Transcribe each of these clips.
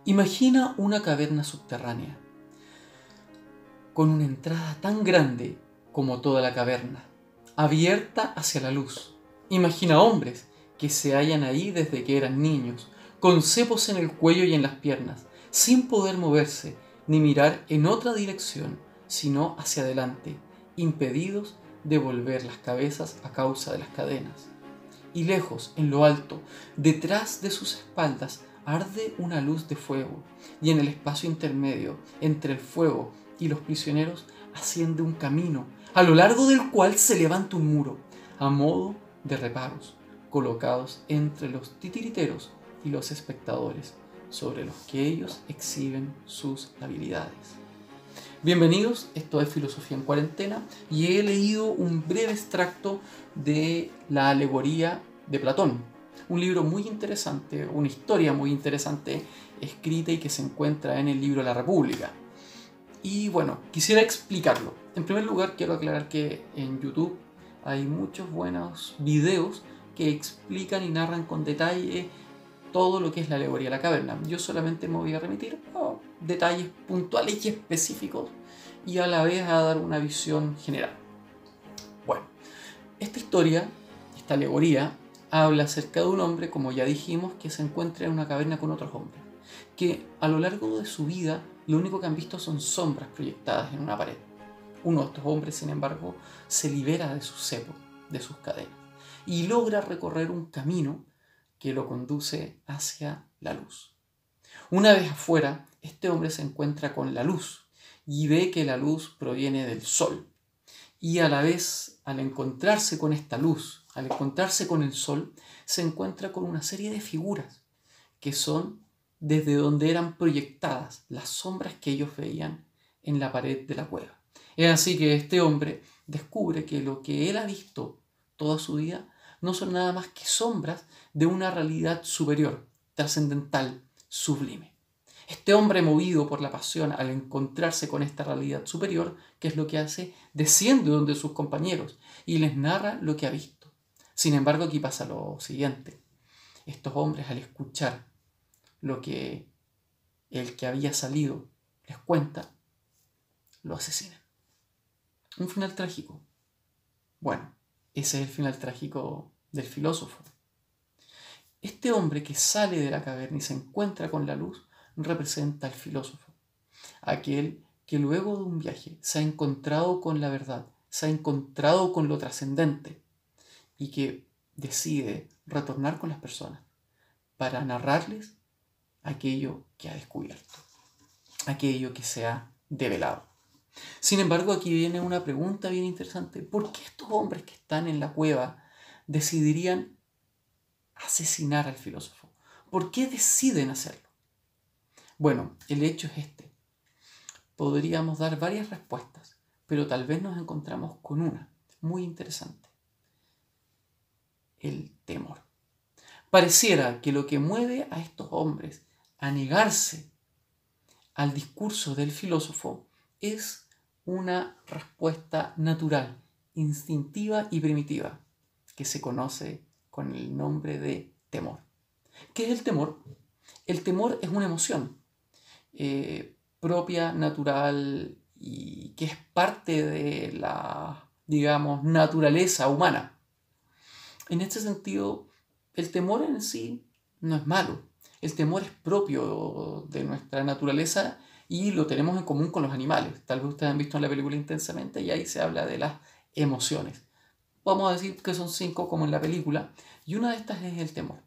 Imagina una caverna subterránea, con una entrada tan grande como toda la caverna, abierta hacia la luz. Imagina hombres que se hallan ahí desde que eran niños, con cepos en el cuello y en las piernas, sin poder moverse ni mirar en otra dirección, sino hacia adelante, impedidos de volver las cabezas a causa de las cadenas. Y lejos, en lo alto, detrás de sus espaldas, arde una luz de fuego, y en el espacio intermedio entre el fuego y los prisioneros asciende un camino, a lo largo del cual se levanta un muro, a modo de reparos, colocados entre los titiriteros y los espectadores, sobre los que ellos exhiben sus habilidades. Bienvenidos, esto es Filosofía en Cuarentena y he leído un breve extracto de la alegoría de Platón, un libro muy interesante, una historia muy interesante escrita y que se encuentra en el libro La República. Y bueno, quisiera explicarlo. En primer lugar, quiero aclarar que en YouTube hay muchos buenos videos que explican y narran con detalle todo lo que es la alegoría de la caverna. Yo solamente me voy a remitir a detalles puntuales y específicos y a la vez a dar una visión general. Bueno, esta historia, esta alegoría, habla acerca de un hombre, como ya dijimos, que se encuentra en una caverna con otros hombres, que a lo largo de su vida lo único que han visto son sombras proyectadas en una pared. Uno de estos hombres, sin embargo, se libera de sus cepos, de sus cadenas, y logra recorrer un camino que lo conduce hacia la luz. Una vez afuera, este hombre se encuentra con la luz y ve que la luz proviene del sol. Y a la vez, al encontrarse con esta luz, al encontrarse con el sol, se encuentra con una serie de figuras que son desde donde eran proyectadas las sombras que ellos veían en la pared de la cueva. Es así que este hombre descubre que lo que él ha visto toda su vida no son nada más que sombras de una realidad superior, trascendental, sublime. Este hombre, movido por la pasión al encontrarse con esta realidad superior, ¿qué es lo que hace? Desciende donde sus compañeros y les narra lo que ha visto. Sin embargo, aquí pasa lo siguiente. Estos hombres, al escuchar lo que el que había salido les cuenta, lo asesinan. Un final trágico. Bueno, ese es el final trágico del filósofo. Este hombre que sale de la caverna y se encuentra con la luz representa al filósofo, aquel que luego de un viaje se ha encontrado con la verdad, se ha encontrado con lo trascendente y que decide retornar con las personas para narrarles aquello que ha descubierto, aquello que se ha develado. Sin embargo, aquí viene una pregunta bien interesante. ¿Por qué estos hombres que están en la cueva decidirían asesinar al filósofo? ¿Por qué deciden hacerlo? Bueno, el hecho es este. Podríamos dar varias respuestas, pero tal vez nos encontramos con una muy interesante. El temor. Pareciera que lo que mueve a estos hombres a negarse al discurso del filósofo es una respuesta natural, instintiva y primitiva, que se conoce con el nombre de temor. ¿Qué es el temor? El temor es una emoción propia, natural y que es parte de la, digamos, naturaleza humana. En este sentido, el temor en sí no es malo. El temor es propio de nuestra naturaleza y lo tenemos en común con los animales. Tal vez ustedes han visto en la película Intensamente y ahí se habla de las emociones. Vamos a decir que son 5 como en la película y una de estas es el temor.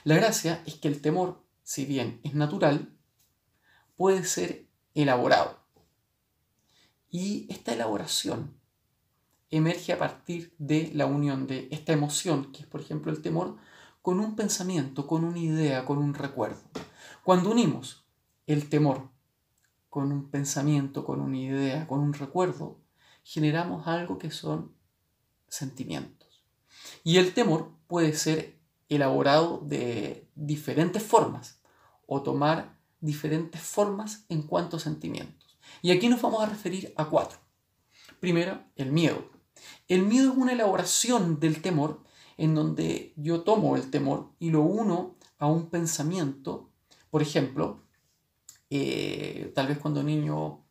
La gracia es que el temor, si bien es natural, puede ser elaborado. Y esta elaboración emerge a partir de la unión de esta emoción, que es por ejemplo el temor, con un pensamiento, con una idea, con un recuerdo. Cuando unimos el temor con un pensamiento, con una idea, con un recuerdo, generamos algo que son sentimientos. Y el temor puede ser elaborado de diferentes formas o tomar diferentes formas en cuanto a sentimientos. Y aquí nos vamos a referir a 4. Primero, el miedo. El miedo es una elaboración del temor en donde yo tomo el temor y lo uno a un pensamiento. Por ejemplo, Tal vez cuando niño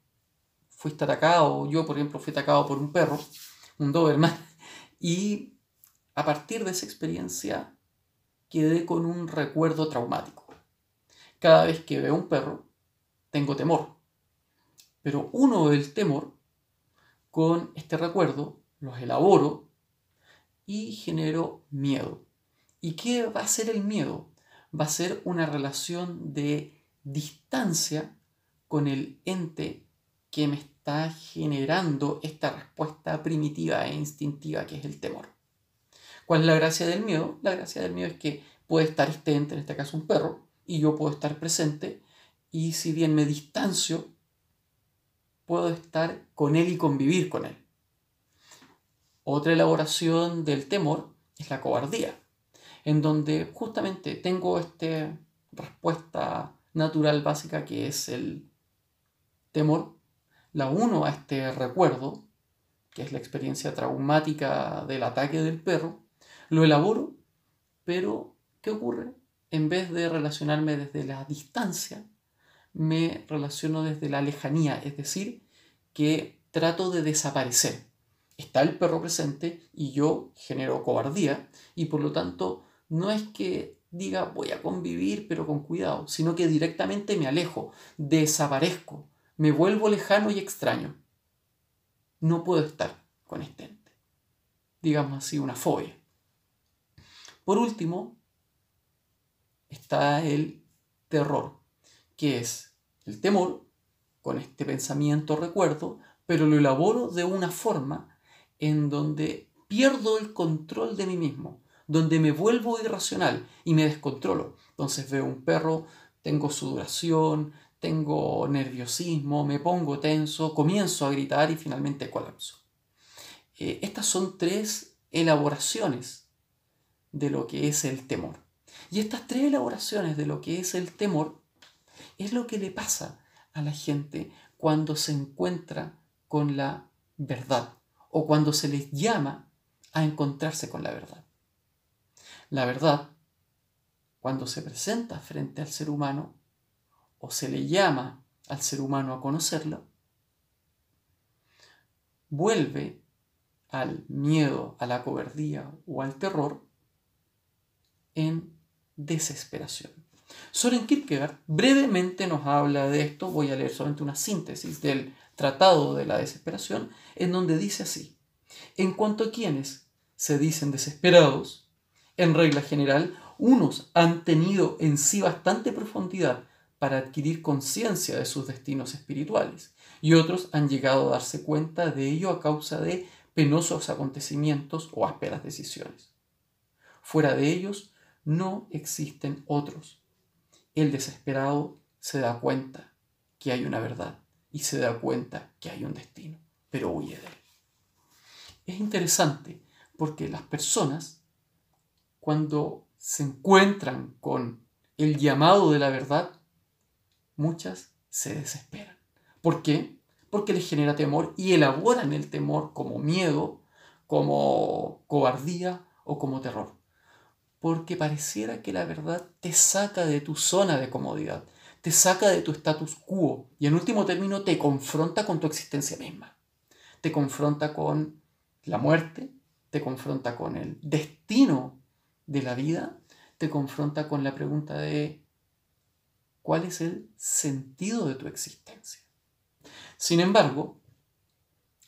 fuiste atacado, yo por ejemplo fui atacado por un perro, un Doberman, y a partir de esa experiencia quedé con un recuerdo traumático. Cada vez que veo un perro, tengo temor. Pero uno del temor, con este recuerdo, los elaboro y genero miedo. ¿Y qué va a ser el miedo? Va a ser una relación de distancia con el ente que me está generando esta respuesta primitiva e instintiva que es el temor. ¿Cuál es la gracia del miedo? La gracia del miedo es que puede estar este ente, en este caso un perro, y yo puedo estar presente, y si bien me distancio, puedo estar con él y convivir con él. Otra elaboración del temor es la cobardía, en donde justamente tengo esta respuesta natural básica que es el temor, la uno a este recuerdo, que es la experiencia traumática del ataque del perro, lo elaboro, pero ¿qué ocurre? En vez de relacionarme desde la distancia, me relaciono desde la lejanía, es decir, que trato de desaparecer. Está el perro presente y yo genero cobardía y por lo tanto no es que diga voy a convivir pero con cuidado, sino que directamente me alejo, desaparezco, me vuelvo lejano y extraño. No puedo estar con este ente. Digamos así, una fobia. Por último, está el terror, que es el temor con este pensamiento recuerdo, pero lo elaboro de una forma en donde pierdo el control de mí mismo, donde me vuelvo irracional y me descontrolo. Entonces veo un perro, tengo sudoración, tengo nerviosismo, me pongo tenso, comienzo a gritar y finalmente colapso. Estas son 3 elaboraciones de lo que es el temor. Y estas 3 elaboraciones de lo que es el temor es lo que le pasa a la gente cuando se encuentra con la verdad o cuando se les llama a encontrarse con la verdad. La verdad, cuando se presenta frente al ser humano o se le llama al ser humano a conocerla, vuelve al miedo, a la cobardía o al terror en desesperación. Soren Kierkegaard brevemente nos habla de esto, voy a leer solamente una síntesis del Tratado de la Desesperación, en donde dice así: en cuanto a quienes se dicen desesperados, en regla general, unos han tenido en sí bastante profundidad para adquirir conciencia de sus destinos espirituales, y otros han llegado a darse cuenta de ello a causa de penosos acontecimientos o ásperas decisiones. Fuera de ellos no existen otros. El desesperado se da cuenta que hay una verdad y se da cuenta que hay un destino, pero huye de él. Es interesante porque las personas, cuando se encuentran con el llamado de la verdad, muchas se desesperan. ¿Por qué? Porque les genera temor y elaboran el temor como miedo, como cobardía o como terror. Porque pareciera que la verdad te saca de tu zona de comodidad, te saca de tu status quo y en último término te confronta con tu existencia misma. Te confronta con la muerte, te confronta con el destino de la vida, te confronta con la pregunta de ¿cuál es el sentido de tu existencia? Sin embargo,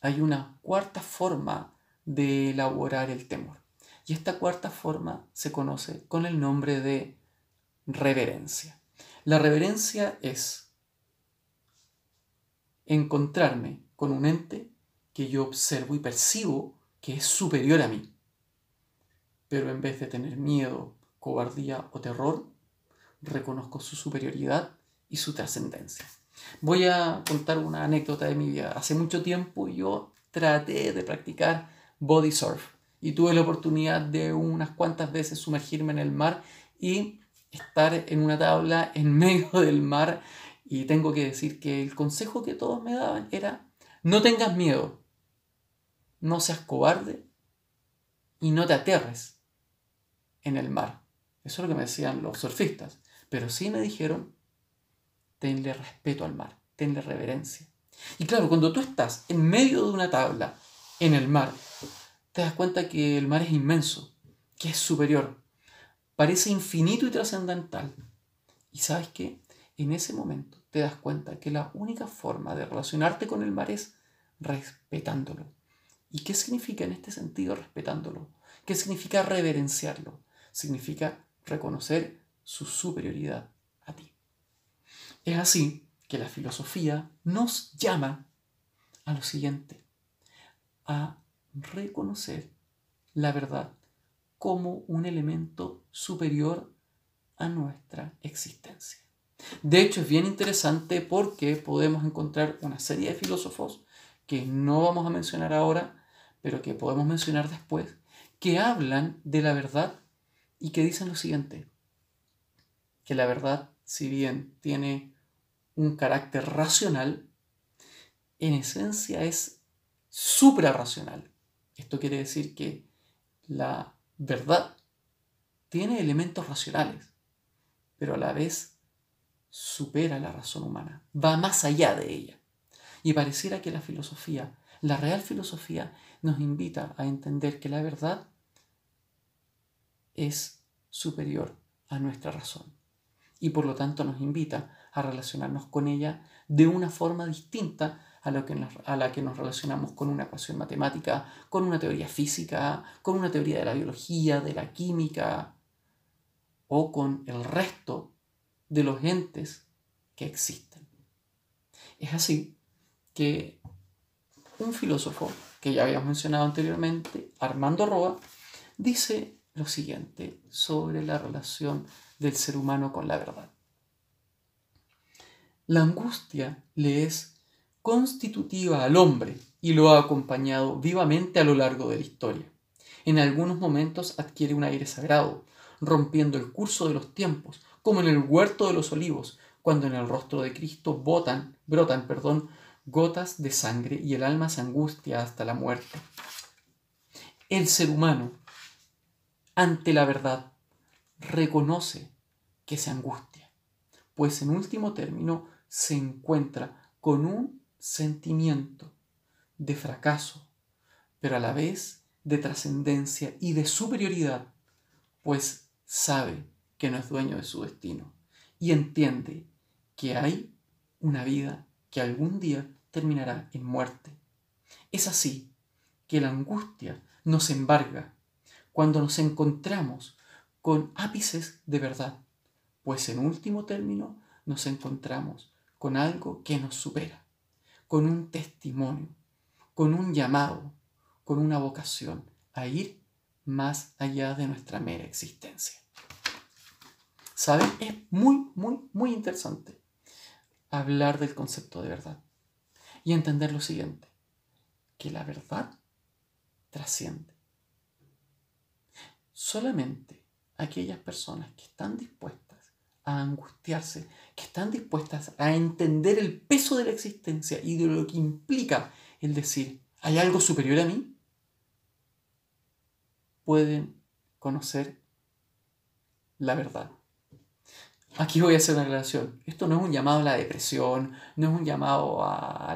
hay una cuarta forma de elaborar el temor. Y esta cuarta forma se conoce con el nombre de reverencia. La reverencia es encontrarme con un ente que yo observo y percibo que es superior a mí. Pero en vez de tener miedo, cobardía o terror, reconozco su superioridad y su trascendencia. Voy a contar una anécdota de mi vida. Hace mucho tiempo yo traté de practicar body surf y tuve la oportunidad de unas cuantas veces sumergirme en el mar y estar en una tabla en medio del mar. Y tengo que decir que el consejo que todos me daban era: no tengas miedo, no seas cobarde y no te aterres en el mar. Eso es lo que me decían los surfistas. Pero sí me dijeron: tenle respeto al mar, tenle reverencia. Y claro, cuando tú estás en medio de una tabla en el mar, te das cuenta que el mar es inmenso, que es superior, parece infinito y trascendental. ¿Y sabes qué? En ese momento te das cuenta que la única forma de relacionarte con el mar es respetándolo. ¿Y qué significa en este sentido respetándolo? ¿Qué significa reverenciarlo? Significa reconocer su superioridad a ti. Es así que la filosofía nos llama a lo siguiente, a reconocer la verdad como un elemento superior a nuestra existencia. De hecho, es bien interesante porque podemos encontrar una serie de filósofos que no vamos a mencionar ahora, pero que podemos mencionar después, que hablan de la verdad y que dicen lo siguiente, que la verdad, si bien tiene un carácter racional, en esencia es suprarracional. Esto quiere decir que la verdad tiene elementos racionales, pero a la vez supera la razón humana, va más allá de ella. Y pareciera que la filosofía, la real filosofía, nos invita a entender que la verdad es superior a nuestra razón. Y por lo tanto nos invita a relacionarnos con ella de una forma distinta a la que nos relacionamos con una ecuación matemática, con una teoría física, con una teoría de la biología, de la química o con el resto de los entes que existen. Es así que un filósofo que ya habíamos mencionado anteriormente, Armando Roa, dice lo siguiente sobre la relación del ser humano con la verdad. La angustia le es constitutiva al hombre y lo ha acompañado vivamente a lo largo de la historia. En algunos momentos adquiere un aire sagrado, rompiendo el curso de los tiempos, como en el huerto de los olivos, cuando en el rostro de Cristo brotan, gotas de sangre y el alma se angustia hasta la muerte. El ser humano, ante la verdad, reconoce que se angustia, pues en último término se encuentra con un sentimiento de fracaso, pero a la vez de trascendencia y de superioridad, pues sabe que no es dueño de su destino y entiende que hay una vida que algún día terminará en muerte. Es así que la angustia nos embarga cuando nos encontramos con ápices de verdad, pues en último término nos encontramos con algo que nos supera, con un testimonio, con un llamado, con una vocación a ir más allá de nuestra mera existencia. ¿Saben? Es muy interesante hablar del concepto de verdad y entender lo siguiente, que la verdad trasciende. Solamente aquellas personas que están dispuestas a angustiarse, que están dispuestas a entender el peso de la existencia y de lo que implica el decir, ¿hay algo superior a mí?, pueden conocer la verdad. Aquí voy a hacer una aclaración. Esto no es un llamado a la depresión, no es un llamado a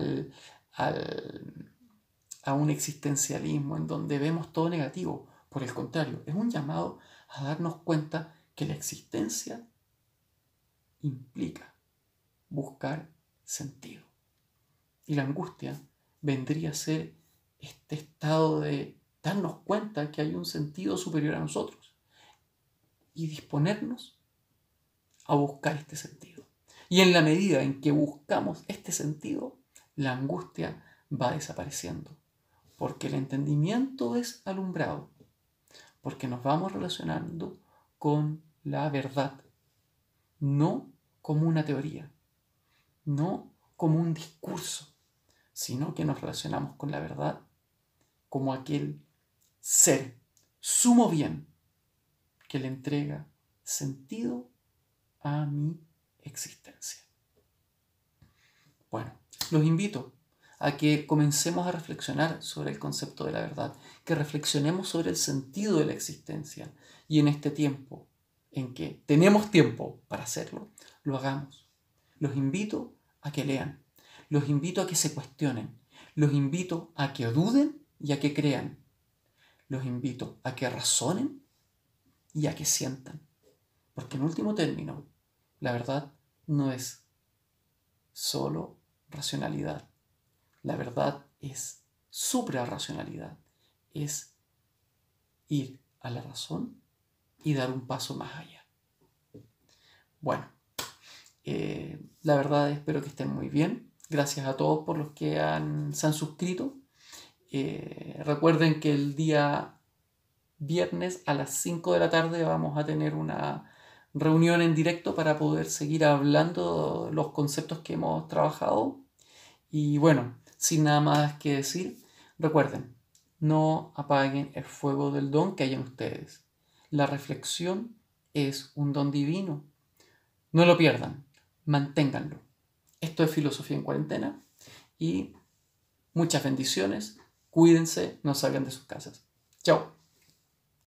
un existencialismo en donde vemos todo negativo. Por el contrario, es un llamado a darnos cuenta que la existencia implica buscar sentido. Y la angustia vendría a ser este estado de darnos cuenta que hay un sentido superior a nosotros y disponernos a buscar este sentido. Y en la medida en que buscamos este sentido, la angustia va desapareciendo, porque el entendimiento es alumbrado, porque nos vamos relacionando con la verdad, no como una teoría, no como un discurso, sino que nos relacionamos con la verdad como aquel ser sumo bien que le entrega sentido a mi existencia. Bueno, los invito a que comencemos a reflexionar sobre el concepto de la verdad, que reflexionemos sobre el sentido de la existencia y en este tiempo en que tenemos tiempo para hacerlo, lo hagamos. Los invito a que lean, los invito a que se cuestionen, los invito a que duden y a que crean, los invito a que razonen y a que sientan. Porque en último término, la verdad no es solo racionalidad. La verdad es suprarracionalidad. Es ir a la razón y dar un paso más allá. Bueno, la verdad espero que estén muy bien. Gracias a todos por los que se han suscrito. Recuerden que el día viernes a las 5 de la tarde vamos a tener una reunión en directo para poder seguir hablando los conceptos que hemos trabajado. Y bueno, sin nada más que decir, recuerden, no apaguen el fuego del don que hay en ustedes. La reflexión es un don divino. No lo pierdan, manténganlo. Esto es Filosofía en Cuarentena y muchas bendiciones. Cuídense, no salgan de sus casas. Chao.